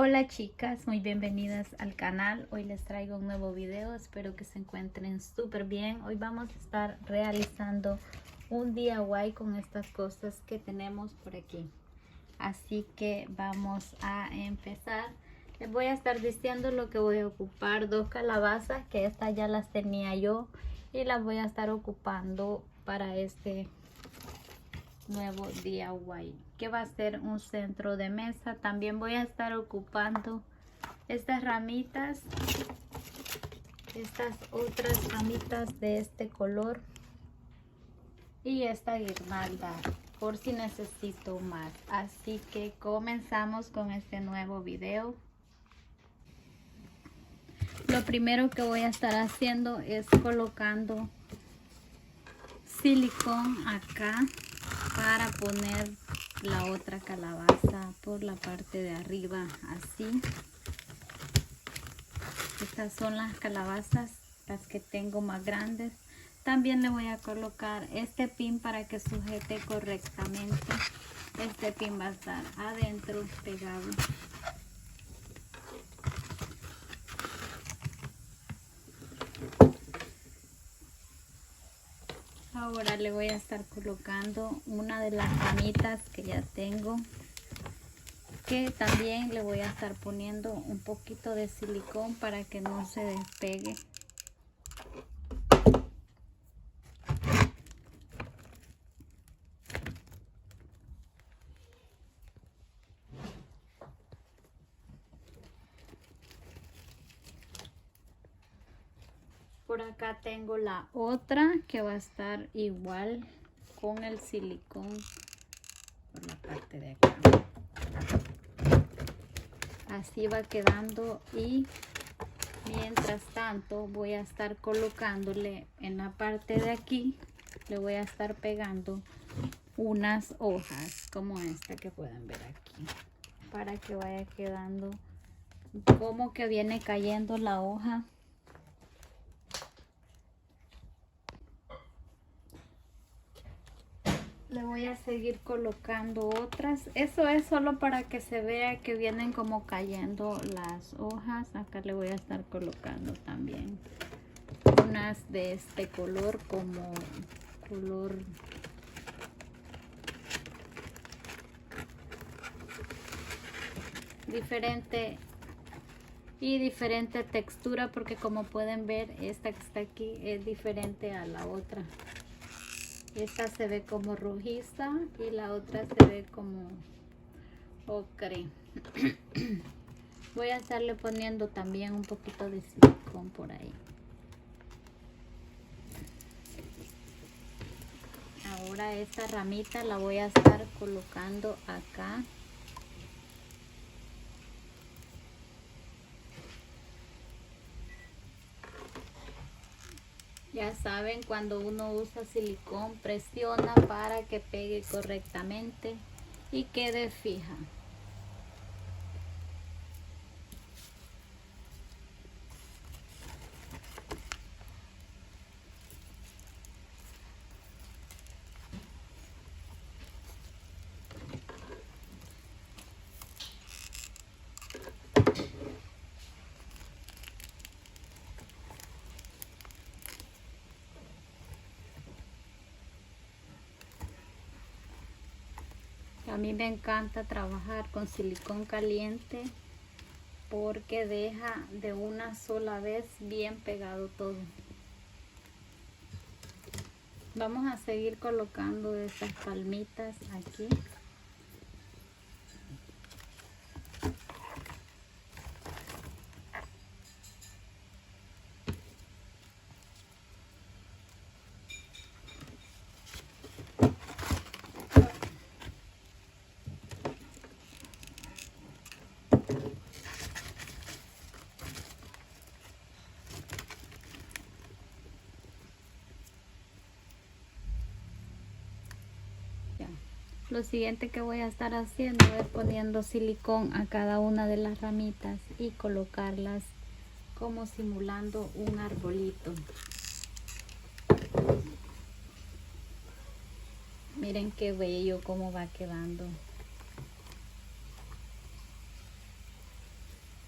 Hola chicas, muy bienvenidas al canal. Hoy les traigo un nuevo video, espero que se encuentren súper bien. Hoy vamos a estar realizando un DIY con estas cosas que tenemos por aquí. Así que vamos a empezar. Les voy a estar diciendo lo que voy a ocupar: 2 calabazas, que estas ya las tenía yo y las voy a estar ocupando para este nuevo DIY, que va a ser un centro de mesa. También voy a estar ocupando estas ramitas, estas otras ramitas de este color y esta guirnalda por si necesito más. Así que comenzamos con este nuevo video. Lo primero que voy a estar haciendo es colocando silicón acá para poner la otra calabaza por la parte de arriba, así. Estas son las calabazas, las que tengo más grandes. También le voy a colocar este pin para que sujete correctamente. Este pin va a estar adentro pegado. Ahora le voy a estar colocando una de las ramitas que ya tengo, que también le voy a estar poniendo un poquito de silicón para que no se despegue. Por acá tengo la otra que va a estar igual con el silicón por la parte de acá. Así va quedando, y mientras tanto voy a estar colocándole en la parte de aquí, le voy a estar pegando unas hojas como esta que pueden ver aquí, para que vaya quedando como que viene cayendo la hoja. Le voy a seguir colocando otras. Eso es solo para que se vea que vienen como cayendo las hojas. Acá le voy a estar colocando también unas de este color, como color diferente y diferente textura, porque como pueden ver, esta que está aquí es diferente a la otra. Esta se ve como rojiza y la otra se ve como ocre. Voy a estarle poniendo también un poquito de silicón por ahí. Ahora esta ramita la voy a estar colocando acá. Ya saben, cuando uno usa silicón, presiona para que pegue correctamente y quede fija. A mí me encanta trabajar con silicón caliente porque deja de una sola vez bien pegado todo. Vamos a seguir colocando estas palmitas aquí. Lo siguiente que voy a estar haciendo es poniendo silicón a cada una de las ramitas y colocarlas como simulando un arbolito. Miren qué bello cómo va quedando.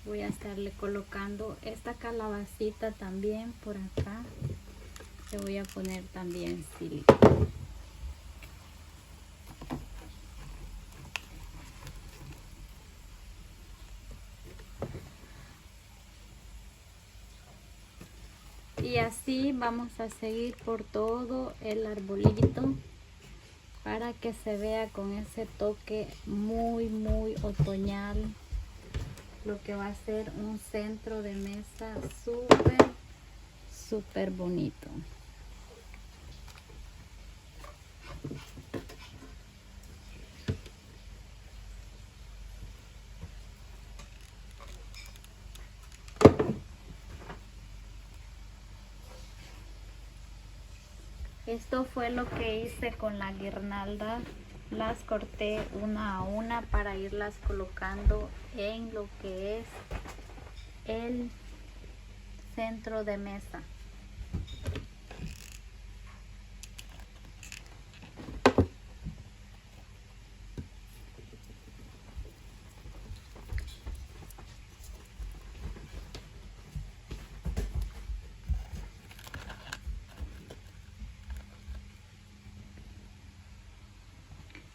voy a estarle colocando esta calabacita también por acá. Le voy a poner también silicona. Y así vamos a seguir por todo el arbolito para que se vea con ese toque muy otoñal, lo que va a ser un centro de mesa súper bonito. Esto fue lo que hice con la guirnalda. Las corté una a una para irlas colocando en lo que es el centro de mesa.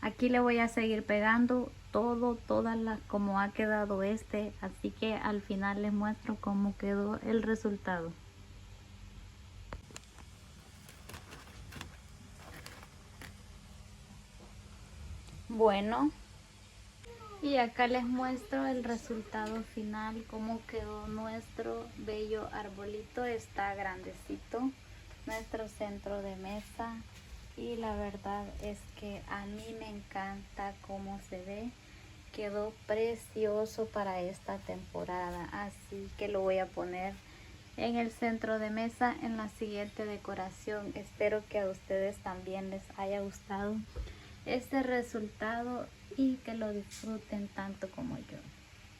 Aquí le voy a seguir pegando como ha quedado así que al final les muestro cómo quedó el resultado. Bueno, y acá les muestro el resultado final, cómo quedó nuestro bello arbolito. Está grandecito, nuestro centro de mesa. Y la verdad es que a mí me encanta cómo se ve. Quedó precioso para esta temporada, así que lo voy a poner en el centro de mesa en la siguiente decoración. Espero que a ustedes también les haya gustado este resultado y que lo disfruten tanto como yo.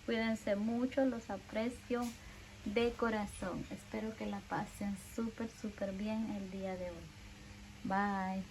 Cuídense mucho, los aprecio de corazón. Espero que la pasen súper bien el día de hoy. Bye.